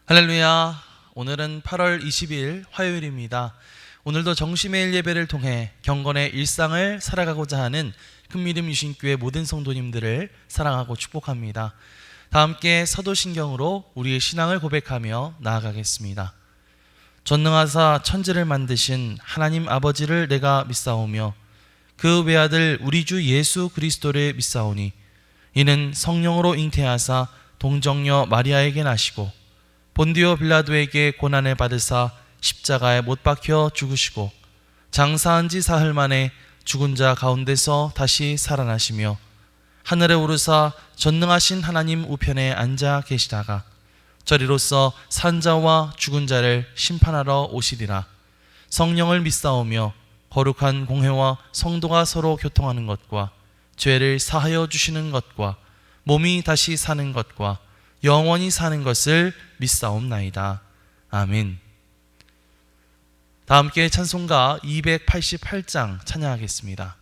할렐루야. 오늘은 8월 20일 화요일입니다. 오늘도 정시매일 예배를 통해 경건의 일상을 살아가고자 하는 큰미름 유신교회 모든 성도님들을 사랑하고 축복합니다. 다 함께 사도신경으로 우리의 신앙을 고백하며 나아가겠습니다. 전능하사 천지를 만드신 하나님 아버지를 내가 믿사오며 그 외아들 우리 주 예수 그리스도를 믿사오니 이는 성령으로 잉태하사 동정녀 마리아에게 나시고 본디오 빌라도에게 고난을 받으사 십자가에 못 박혀 죽으시고 장사한 지 사흘 만에 죽은 자 가운데서 다시 살아나시며 하늘에 오르사 전능하신 하나님 우편에 앉아 계시다가 저리로서 산 자와 죽은 자를 심판하러 오시리라. 성령을 믿사오며 거룩한 공회와 성도가 서로 교통하는 것과 죄를 사하여 주시는 것과 몸이 다시 사는 것과 영원히 사는 것을 믿사옵나이다. 아멘. 다 함께 찬송가 288장 찬양하겠습니다.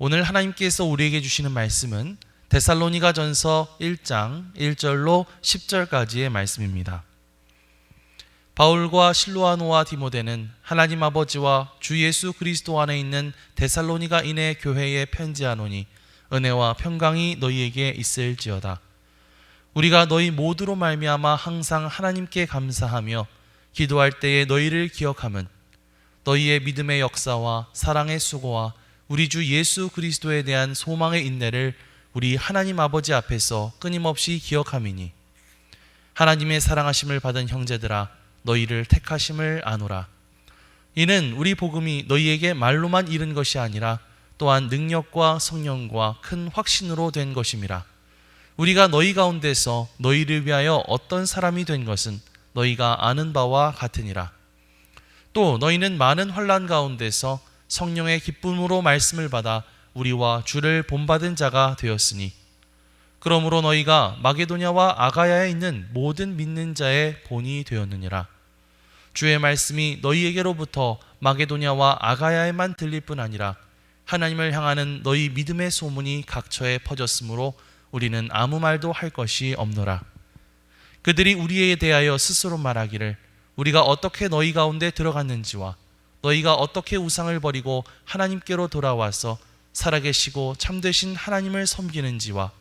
오늘 하나님께서 우리에게 주시는 말씀은 데살로니가전서 1장 1절로 10절까지의 말씀입니다. 바울과 실로아노와 디모데는 하나님 아버지와 주 예수 그리스도 안에 있는 데살로니가인의 교회에 편지하노니 은혜와 평강이 너희에게 있을지어다. 우리가 너희 모두로 말미암아 항상 하나님께 감사하며 기도할 때에 너희를 기억함은 너희의 믿음의 역사와 사랑의 수고와 우리 주 예수 그리스도에 대한 소망의 인내를 우리 하나님 아버지 앞에서 끊임없이 기억함이니 하나님의 사랑하심을 받은 형제들아 너희를 택하심을 아노라. 이는 우리 복음이 너희에게 말로만 이른 것이 아니라 또한 능력과 성령과 큰 확신으로 된 것임이라. 우리가 너희 가운데서 너희를 위하여 어떤 사람이 된 것은 너희가 아는 바와 같으니라. 또 너희는 많은 환난 가운데서 성령의 기쁨으로 말씀을 받아 우리와 주를 본받은 자가 되었으니 그러므로 너희가 마게도냐와 아가야에 있는 모든 믿는 자의 본이 되었느니라. 주의 말씀이 너희에게로부터 마게도냐와 아가야에만 들릴 뿐 아니라 하나님을 향하는 너희 믿음의 소문이 각처에 퍼졌으므로 우리는 아무 말도 할 것이 없노라. 그들이 우리에 대하여 스스로 말하기를 우리가 어떻게 너희 가운데 들어갔는지와 너희가 어떻게 우상을 버리고 하나님께로 돌아와서 살아계시고 참되신 하나님을 섬기는지와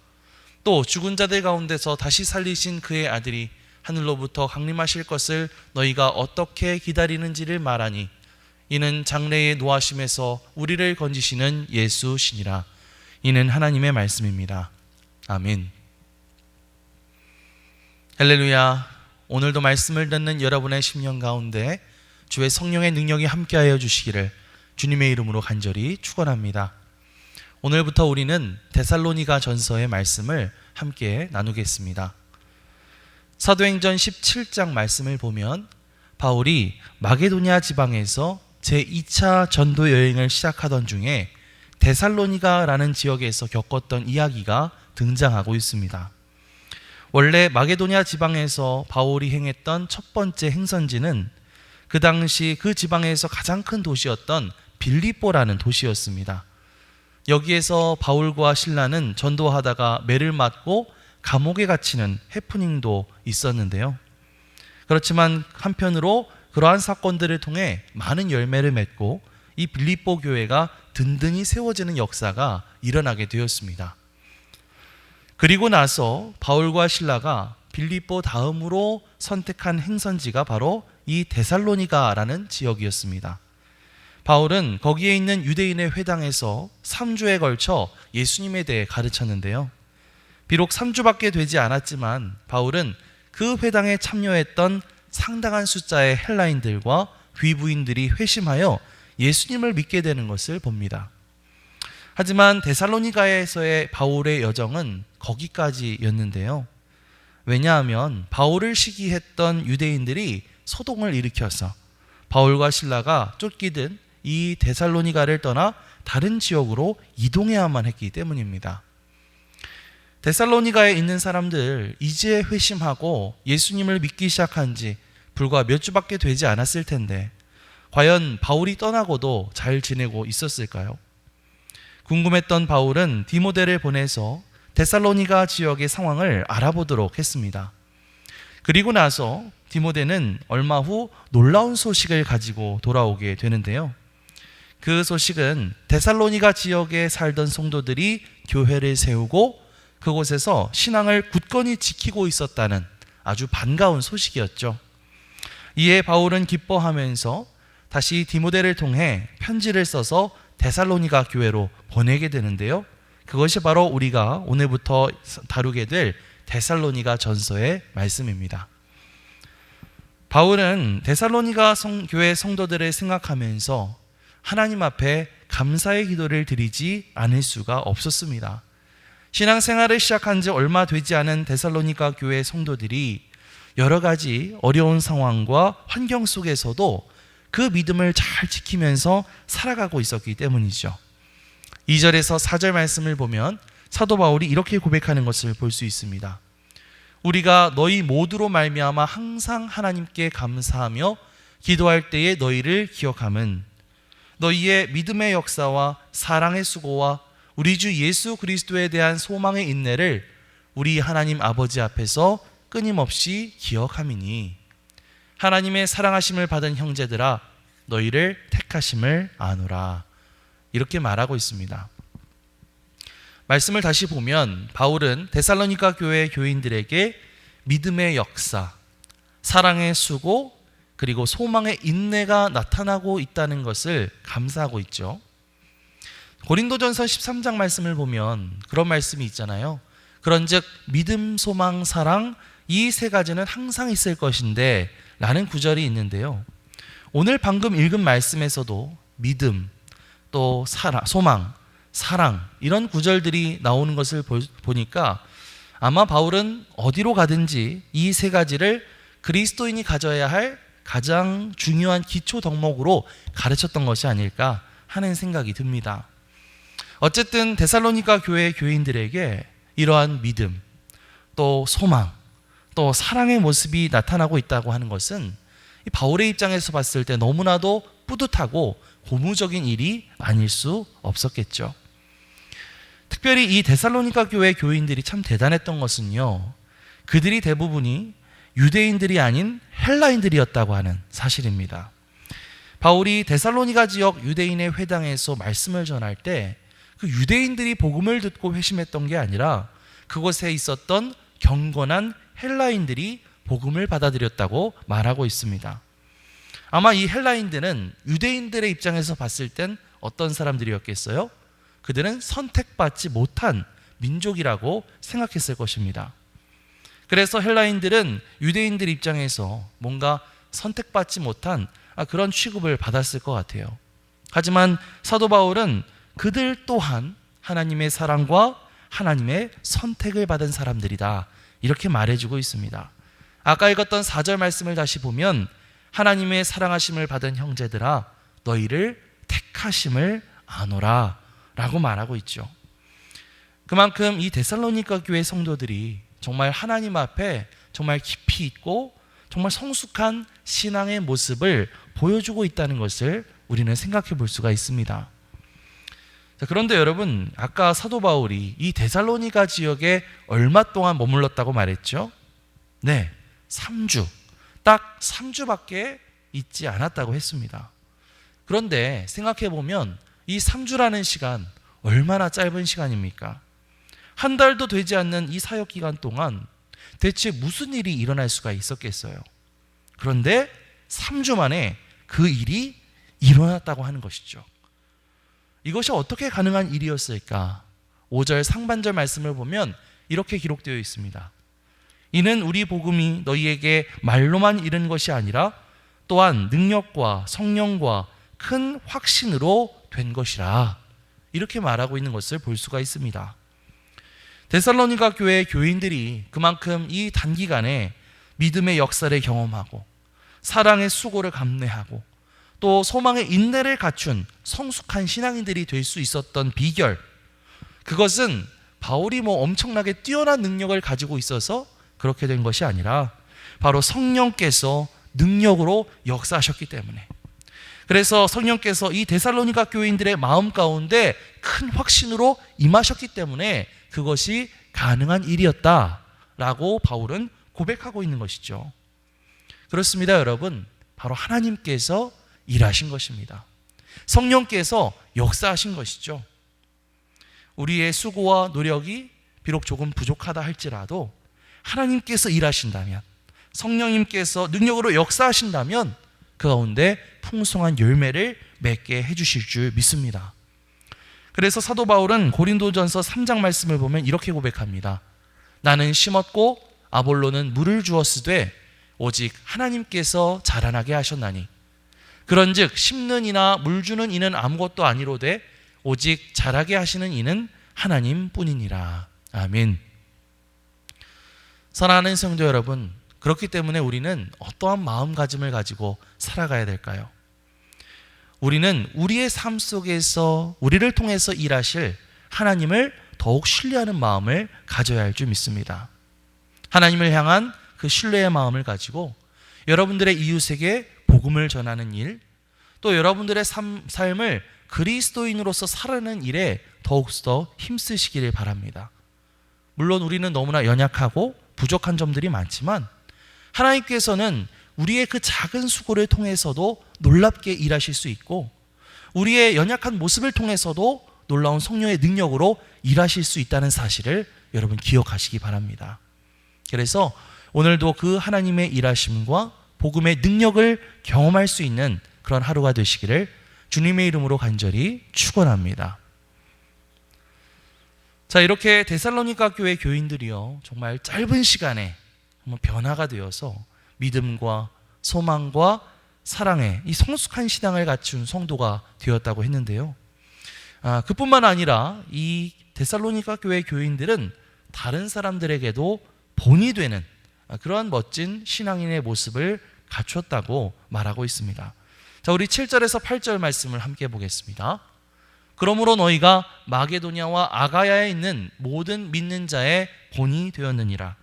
또 죽은 자들 가운데서 다시 살리신 그의 아들이 하늘로부터 강림하실 것을 너희가 어떻게 기다리는지를 말하니 이는 장래의 노하심에서 우리를 건지시는 예수시니라. 이는 하나님의 말씀입니다. 아멘. 할렐루야. 오늘도 말씀을 듣는 여러분의 심령 가운데 주의 성령의 능력이 함께하여 주시기를 주님의 이름으로 간절히 축원합니다. 오늘부터 우리는 데살로니가 전서의 말씀을 함께 나누겠습니다. 사도행전 17장 말씀을 보면 바울이 마게도냐 지방에서 제2차 전도 여행을 시작하던 중에 데살로니가라는 지역에서 겪었던 이야기가 등장하고 있습니다. 원래 마게도냐 지방에서 바울이 행했던 첫 번째 행선지는 그 당시 그 지방에서 가장 큰 도시였던 빌립보라는 도시였습니다. 여기에서 바울과 실라는 전도하다가 매를 맞고 감옥에 갇히는 해프닝도 있었는데요. 그렇지만 한편으로 그러한 사건들을 통해 많은 열매를 맺고 이 빌립보 교회가 든든히 세워지는 역사가 일어나게 되었습니다. 그리고 나서 바울과 실라가 빌립보 다음으로 선택한 행선지가 바로 이 데살로니가라는 지역이었습니다. 바울은 거기에 있는 유대인의 회당에서 3주에 걸쳐 예수님에 대해 가르쳤는데요. 비록 3주밖에 되지 않았지만 바울은 그 회당에 참여했던 상당한 숫자의 헬라인들과 귀부인들이 회심하여 예수님을 믿게 되는 것을 봅니다. 하지만 데살로니가에서의 바울의 여정은 거기까지였는데요. 왜냐하면 바울을 시기했던 유대인들이 소동을 일으켜서 바울과 실라가 쫓기듯 이 데살로니가를 떠나 다른 지역으로 이동해야만 했기 때문입니다. 데살로니가에 있는 사람들 이제 회심하고 예수님을 믿기 시작한 지 불과 몇 주밖에 되지 않았을 텐데 과연 바울이 떠나고도 잘 지내고 있었을까요? 궁금했던 바울은 디모데를 보내서 데살로니가 지역의 상황을 알아보도록 했습니다. 그리고 나서 디모데는 얼마 후 놀라운 소식을 가지고 돌아오게 되는데요. 그 소식은 데살로니가 지역에 살던 성도들이 교회를 세우고 그곳에서 신앙을 굳건히 지키고 있었다는 아주 반가운 소식이었죠. 이에 바울은 기뻐하면서 다시 디모데를 통해 편지를 써서 데살로니가 교회로 보내게 되는데요. 그것이 바로 우리가 오늘부터 다루게 될 데살로니가 전서의 말씀입니다. 바울은 데살로니가 교회 성도들을 생각하면서 하나님 앞에 감사의 기도를 드리지 않을 수가 없었습니다. 신앙생활을 시작한 지 얼마 되지 않은 데살로니가 교회 성도들이 여러 가지 어려운 상황과 환경 속에서도 그 믿음을 잘 지키면서 살아가고 있었기 때문이죠. 2절에서 4절 말씀을 보면 사도 바울이 이렇게 고백하는 것을 볼 수 있습니다. 우리가 너희 모두로 말미암아 항상 하나님께 감사하며 기도할 때에 너희를 기억함은 너희의 믿음의 역사와 사랑의 수고와 우리 주 예수 그리스도에 대한 소망의 인내를 우리 하나님 아버지 앞에서 끊임없이 기억함이니 하나님의 사랑하심을 받은 형제들아 너희를 택하심을 아노라. 이렇게 말하고 있습니다. 말씀을 다시 보면 바울은 데살로니가 교회 교인들에게 믿음의 역사, 사랑의 수고, 그리고 소망의 인내가 나타나고 있다는 것을 감사하고 있죠. 고린도전서 13장 말씀을 보면 그런 말씀이 있잖아요. 그런즉 믿음, 소망, 사랑 이 세 가지는 항상 있을 것인데 라는 구절이 있는데요. 오늘 방금 읽은 말씀에서도 믿음, 또 소망, 사랑 이런 구절들이 나오는 것을 보니까 아마 바울은 어디로 가든지 이 세 가지를 그리스도인이 가져야 할 가장 중요한 기초 덕목으로 가르쳤던 것이 아닐까 하는 생각이 듭니다. 어쨌든 데살로니가 교회 교인들에게 이러한 믿음, 또 소망, 또 사랑의 모습이 나타나고 있다고 하는 것은 이 바울의 입장에서 봤을 때 너무나도 뿌듯하고 고무적인 일이 아닐 수 없었겠죠. 특별히 이 데살로니가 교회 교인들이 참 대단했던 것은요, 그들이 대부분이 유대인들이 아닌 헬라인들이었다고 하는 사실입니다. 바울이 데살로니가 지역 유대인의 회당에서 말씀을 전할 때 그 유대인들이 복음을 듣고 회심했던 게 아니라 그곳에 있었던 경건한 헬라인들이 복음을 받아들였다고 말하고 있습니다. 아마 이 헬라인들은 유대인들의 입장에서 봤을 땐 어떤 사람들이었겠어요? 그들은 선택받지 못한 민족이라고 생각했을 것입니다. 그래서 헬라인들은 유대인들 입장에서 뭔가 선택받지 못한 그런 취급을 받았을 것 같아요. 하지만 사도 바울은 그들 또한 하나님의 사랑과 하나님의 선택을 받은 사람들이다, 이렇게 말해주고 있습니다. 아까 읽었던 4절 말씀을 다시 보면 하나님의 사랑하심을 받은 형제들아 너희를 택하심을 아노라 라고 말하고 있죠. 그만큼 이 데살로니가 교회 성도들이 정말 하나님 앞에 정말 깊이 있고 정말 성숙한 신앙의 모습을 보여주고 있다는 것을 우리는 생각해 볼 수가 있습니다. 자, 그런데 여러분, 아까 사도 바울이 이 데살로니가 지역에 얼마 동안 머물렀다고 말했죠? 네, 3주. 딱 3주밖에 있지 않았다고 했습니다. 그런데 생각해 보면 이 3주라는 시간 얼마나 짧은 시간입니까? 한 달도 되지 않는 이 사역 기간 동안 대체 무슨 일이 일어날 수가 있었겠어요? 그런데 3주 만에 그 일이 일어났다고 하는 것이죠. 이것이 어떻게 가능한 일이었을까? 5절 상반절 말씀을 보면 이렇게 기록되어 있습니다. 이는 우리 복음이 너희에게 말로만 이른 것이 아니라 또한 능력과 성령과 큰 확신으로 된 것이라, 이렇게 말하고 있는 것을 볼 수가 있습니다. 데살로니가 교회 교인들이 그만큼 이 단기간에 믿음의 역사를 경험하고 사랑의 수고를 감내하고 또 소망의 인내를 갖춘 성숙한 신앙인들이 될 수 있었던 비결, 그것은 바울이 엄청나게 뛰어난 능력을 가지고 있어서 그렇게 된 것이 아니라 바로 성령께서 능력으로 역사하셨기 때문에, 그래서 성령께서 이 데살로니가 교인들의 마음 가운데 큰 확신으로 임하셨기 때문에 그것이 가능한 일이었다라고 바울은 고백하고 있는 것이죠. 그렇습니다, 여러분. 바로 하나님께서 일하신 것입니다. 성령께서 역사하신 것이죠. 우리의 수고와 노력이 비록 조금 부족하다 할지라도 하나님께서 일하신다면, 성령님께서 능력으로 역사하신다면 그 가운데 풍성한 열매를 맺게 해주실 줄 믿습니다. 그래서 사도 바울은 고린도전서 3장 말씀을 보면 이렇게 고백합니다. 나는 심었고 아볼로는 물을 주었으되 오직 하나님께서 자라나게 하셨나니 그런즉 심는 이나 물 주는 이는 아무것도 아니로되 오직 자라게 하시는 이는 하나님뿐이니라. 아멘. 사랑하는 성도 여러분, 그렇기 때문에 우리는 어떠한 마음가짐을 가지고 살아가야 될까요? 우리는 우리의 삶 속에서 우리를 통해서 일하실 하나님을 더욱 신뢰하는 마음을 가져야 할 줄 믿습니다. 하나님을 향한 그 신뢰의 마음을 가지고 여러분들의 이웃에게 복음을 전하는 일, 또 여러분들의 삶을 그리스도인으로서 살아가는 일에 더욱더 힘쓰시기를 바랍니다. 물론 우리는 너무나 연약하고 부족한 점들이 많지만 하나님께서는 우리의 그 작은 수고를 통해서도 놀랍게 일하실 수 있고 우리의 연약한 모습을 통해서도 놀라운 성령의 능력으로 일하실 수 있다는 사실을 여러분 기억하시기 바랍니다. 그래서 오늘도 그 하나님의 일하심과 복음의 능력을 경험할 수 있는 그런 하루가 되시기를 주님의 이름으로 간절히 축원합니다. 자, 이렇게 데살로니가 교회 교인들이요, 정말 짧은 시간에 변화가 되어서 믿음과 소망과 사랑의 이 성숙한 신앙을 갖춘 성도가 되었다고 했는데요. 그뿐만 아니라 이 데살로니가 교회 교인들은 다른 사람들에게도 본이 되는 그런 멋진 신앙인의 모습을 갖췄다고 말하고 있습니다. 자, 우리 7절에서 8절 말씀을 함께 보겠습니다. 그러므로 너희가 마게도냐와 아가야에 있는 모든 믿는 자의 본이 되었느니라.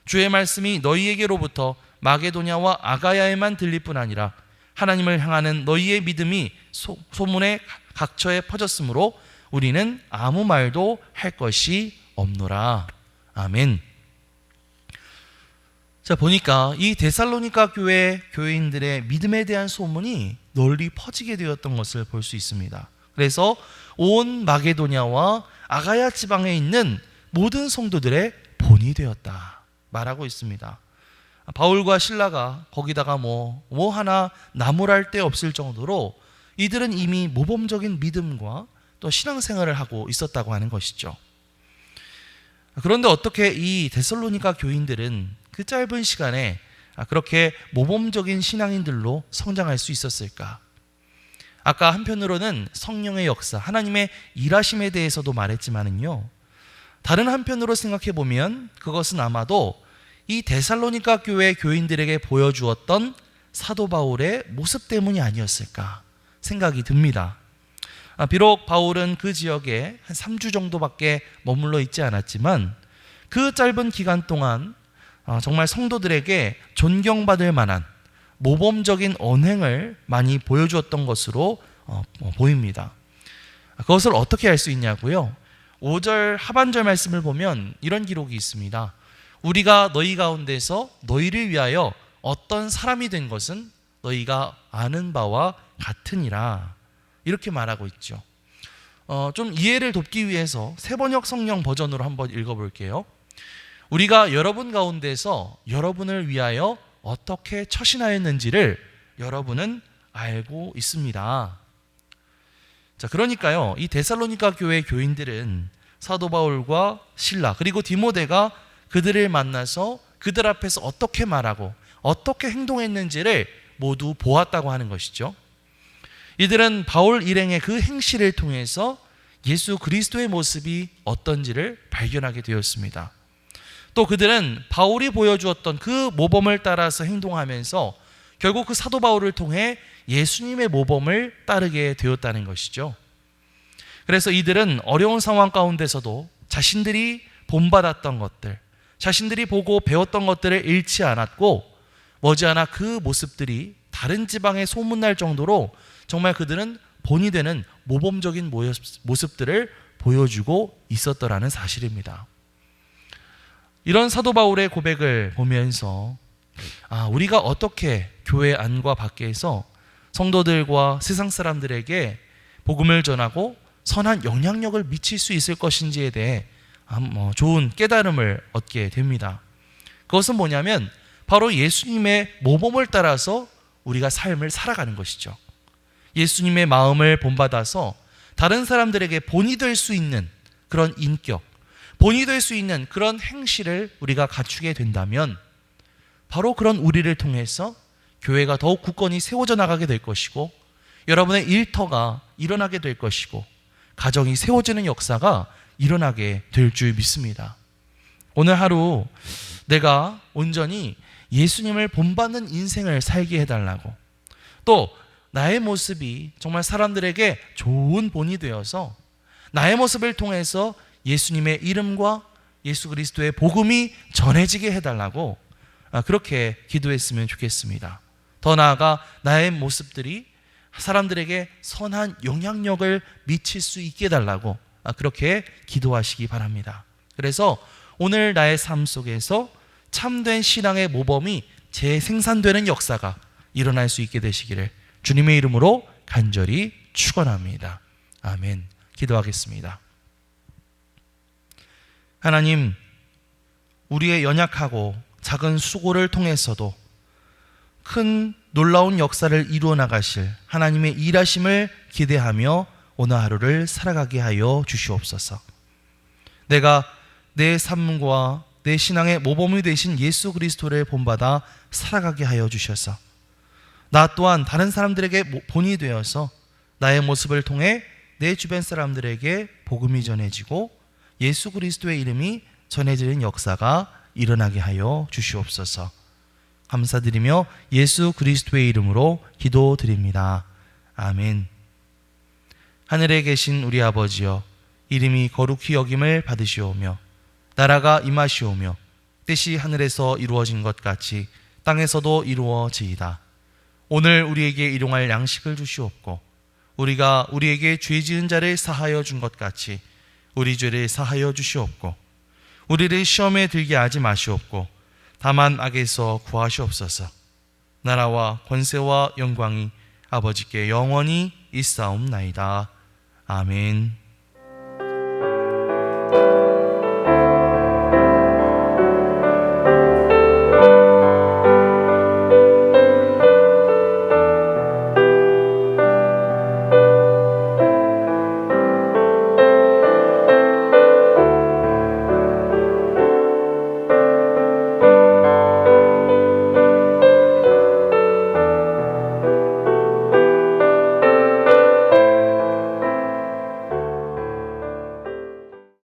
주의 말씀이 너희에게로부터 마게도냐와 아가야에만 들릴 뿐 아니라 하나님을 향하는 너희의 믿음이 소문의 각처에 퍼졌으므로 우리는 아무 말도 할 것이 없노라. 아멘. 자, 보니까 이 데살로니가 교회 교인들의 믿음에 대한 소문이 널리 퍼지게 되었던 것을 볼 수 있습니다. 그래서 온 마게도냐와 아가야 지방에 있는 모든 성도들의 본이 되었다 말하고 있습니다. 바울과 실라가 거기다가 뭐 하나 나무랄 데 없을 정도로 이들은 이미 모범적인 믿음과 또 신앙생활을 하고 있었다고 하는 것이죠. 그런데 어떻게 이 데살로니가 교인들은 그 짧은 시간에 그렇게 모범적인 신앙인들로 성장할 수 있었을까? 아까 한편으로는 성령의 역사, 하나님의 일하심에 대해서도 말했지만은요, 다른 한편으로 생각해 보면 그것은 아마도 이 데살로니가 교회 교인들에게 보여주었던 사도 바울의 모습 때문이 아니었을까 생각이 듭니다. 비록 바울은 그 지역에 한 3주 정도밖에 머물러 있지 않았지만 그 짧은 기간 동안 정말 성도들에게 존경받을 만한 모범적인 언행을 많이 보여주었던 것으로 보입니다. 그것을 어떻게 알 수 있냐고요? 5절 하반절 말씀을 보면 이런 기록이 있습니다. 우리가 너희 가운데서 너희를 위하여 어떤 사람이 된 것은 너희가 아는 바와 같으니라. 이렇게 말하고 있죠. 좀 이해를 돕기 위해서 세번역 성령 버전으로 한번 읽어볼게요. 우리가 여러분 가운데서 여러분을 위하여 어떻게 처신하였는지를 여러분은 알고 있습니다. 자, 그러니까요, 이 데살로니가 교회 교인들은 사도 바울과 실라 그리고 디모데가 그들을 만나서 그들 앞에서 어떻게 말하고 어떻게 행동했는지를 모두 보았다고 하는 것이죠. 이들은 바울 일행의 그 행실을 통해서 예수 그리스도의 모습이 어떤지를 발견하게 되었습니다. 또 그들은 바울이 보여주었던 그 모범을 따라서 행동하면서 결국 그 사도 바울을 통해 예수님의 모범을 따르게 되었다는 것이죠. 그래서 이들은 어려운 상황 가운데서도 자신들이 본받았던 것들, 자신들이 보고 배웠던 것들을 잃지 않았고 머지않아 그 모습들이 다른 지방에 소문날 정도로 정말 그들은 본이 되는 모범적인 모습들을 보여주고 있었더라는 사실입니다. 이런 사도 바울의 고백을 보면서 우리가 어떻게 교회 안과 밖에서 성도들과 세상 사람들에게 복음을 전하고 선한 영향력을 미칠 수 있을 것인지에 대해 좋은 깨달음을 얻게 됩니다. 그것은 뭐냐면 바로 예수님의 모범을 따라서 우리가 삶을 살아가는 것이죠. 예수님의 마음을 본받아서 다른 사람들에게 본이 될 수 있는 그런 인격, 본이 될 수 있는 그런 행실을 우리가 갖추게 된다면 바로 그런 우리를 통해서 교회가 더욱 굳건히 세워져 나가게 될 것이고 여러분의 일터가 일어나게 될 것이고 가정이 세워지는 역사가 일어나게 될 줄 믿습니다. 오늘 하루 내가 온전히 예수님을 본받는 인생을 살게 해달라고, 또 나의 모습이 정말 사람들에게 좋은 본이 되어서 나의 모습을 통해서 예수님의 이름과 예수 그리스도의 복음이 전해지게 해달라고 그렇게 기도했으면 좋겠습니다. 더 나아가 나의 모습들이 사람들에게 선한 영향력을 미칠 수 있게 해달라고 그렇게 기도하시기 바랍니다. 그래서 오늘 나의 삶 속에서 참된 신앙의 모범이 재생산되는 역사가 일어날 수 있게 되시기를 주님의 이름으로 간절히 축원합니다. 아멘. 기도하겠습니다. 하나님, 우리의 연약하고 작은 수고를 통해서도 큰 놀라운 역사를 이루어 나가실 하나님의 일하심을 기대하며 오늘 하루를 살아가게 하여 주시옵소서. 내가 내 삶과 내 신앙의 모범이 되신 예수 그리스도를 본받아 살아가게 하여 주셔서 나 또한 다른 사람들에게 본이 되어서 나의 모습을 통해 내 주변 사람들에게 복음이 전해지고 예수 그리스도의 이름이 전해지는 역사가 일어나게 하여 주시옵소서. 감사드리며 예수 그리스도의 이름으로 기도드립니다. 아멘. 하늘에 계신 우리 아버지여, 이름이 거룩히 여김을 받으시오며 나라가 임하시오며 뜻이 하늘에서 이루어진 것 같이 땅에서도 이루어지이다. 오늘 우리에게 일용할 양식을 주시옵고 우리가 우리에게 죄 지은 자를 사하여 준 것 같이 우리 죄를 사하여 주시옵고 우리를 시험에 들게 하지 마시옵고 다만 악에서 구하시옵소서. 나라와 권세와 영광이 아버지께 영원히 있사옵나이다. 아멘.